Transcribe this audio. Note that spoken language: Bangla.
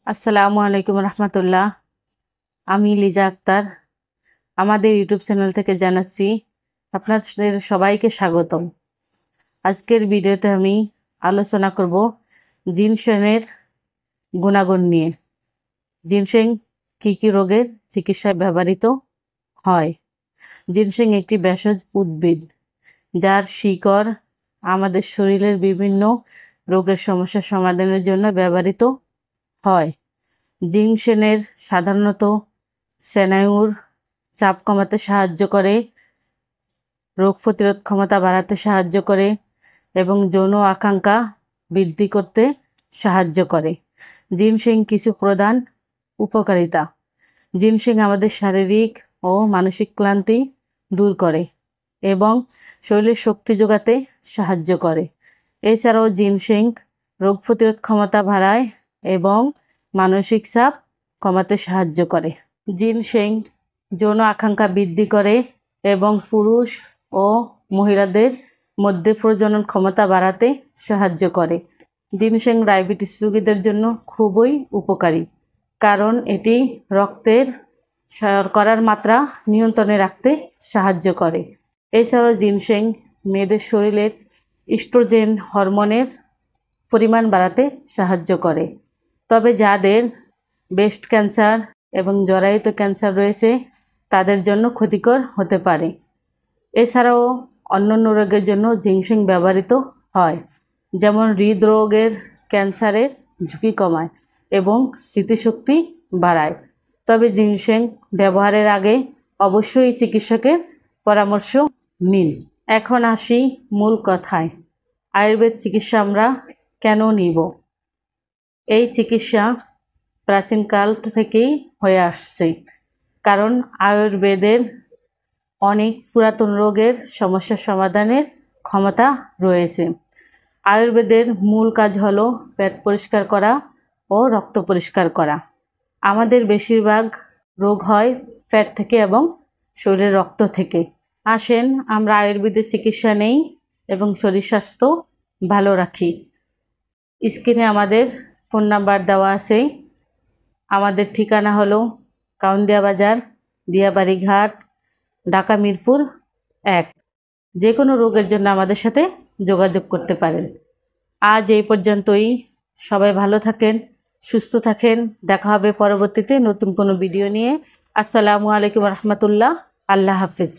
আসসালামু আলাইকুম রহমতুল্লাহ। আমি লিজা আক্তার আমাদের ইউটিউব চ্যানেল থেকে জানাচ্ছি আপনাদের সবাইকে স্বাগতম। আজকের ভিডিওতে আমি আলোচনা করব জিনসেংয়ের গুণাগুণ নিয়ে। জিনসেং কী কী রোগের চিকিৎসায় ব্যবহৃত হয়। জিনসেং একটি ভেষজ উদ্ভিদ যার শিকড় আমাদের শরীরের বিভিন্ন রোগের সমস্যা সমাধানের জন্য ব্যবহৃত হয়। জিনসেংয়ের সাধারণত স্নায়ুর চাপ কমাতে সাহায্য করে, রোগ প্রতিরোধ ক্ষমতা বাড়াতে সাহায্য করে এবং যৌন আকাঙ্ক্ষা বৃদ্ধি করতে সাহায্য করে। জিনসেং কিছু প্রধান উপকারিতা। জিনসেং আমাদের শারীরিক ও মানসিক ক্লান্তি দূর করে এবং শরীরের শক্তি যোগাতে সাহায্য করে। এছাড়াও জিনসেং রোগ প্রতিরোধ ক্ষমতা বাড়ায় এবং মানসিক চাপ কমাতে সাহায্য করে। জিনসেং যৌন আকাঙ্ক্ষা বৃদ্ধি করে এবং পুরুষ ও মহিলাদের মধ্যে প্রজনন ক্ষমতা বাড়াতে সাহায্য করে। জিনসেং ডায়াবেটিস রোগীদের জন্য খুবই উপকারী, কারণ এটি রক্তের শর্করার মাত্রা নিয়ন্ত্রণে রাখতে সাহায্য করে। এছাড়াও জিনসেং মেয়েদের শরীরের ইস্ট্রোজেন হরমোনের পরিমাণ বাড়াতে সাহায্য করে। তবে যাদের ব্রেস্ট ক্যান্সার এবং জরায়ুত ক্যান্সার রয়েছে তাদের জন্য ক্ষতিকর হতে পারে। এছাড়াও অন্যান্য রোগের জন্য জিনসেং ব্যবহৃত হয়, যেমন হৃদরোগের ক্যান্সারের ঝুঁকি কমায় এবং স্মৃতিশক্তি বাড়ায়। তবে জিনসেং ব্যবহারের আগে অবশ্যই চিকিৎসকের পরামর্শ নিন। এখন আসি মূল কথায়, আয়ুর্বেদ চিকিৎসা আমরা কেন নিব। এই চিকিৎসা প্রাচীনকাল থেকেই হয়ে আসছে, কারণ আয়ুর্বেদের অনেক পুরাতন রোগের সমস্যা সমাধানের ক্ষমতা রয়েছে। আয়ুর্বেদের মূল কাজ হলো পেট পরিষ্কার করা ও রক্ত পরিষ্কার করা। আমাদের বেশিরভাগ রোগ হয় পেট থেকে এবং শরীরের রক্ত থেকে। আসেন আমরা আয়ুর্বেদের চিকিৎসা নেই এবং শরীর স্বাস্থ্য ভালো রাখি। স্ক্রিনে আমাদের ফোন নাম্বার দেওয়া আছে। আমাদের ঠিকানা হলো কাউন্দিয়া বাজার, দিয়াবাড়ি ঘাট, ঢাকা মিরপুর 1। যে কোনো রোগের জন্য আমাদের সাথে যোগাযোগ করতে পারেন। আজ এই পর্যন্তই। সবাই ভালো থাকেন, সুস্থ থাকেন। দেখা হবে পরবর্তীতে নতুন কোনো ভিডিও নিয়ে। আসসালামু আলাইকুম রহমতুল্লাহ। আল্লাহ হাফিজ।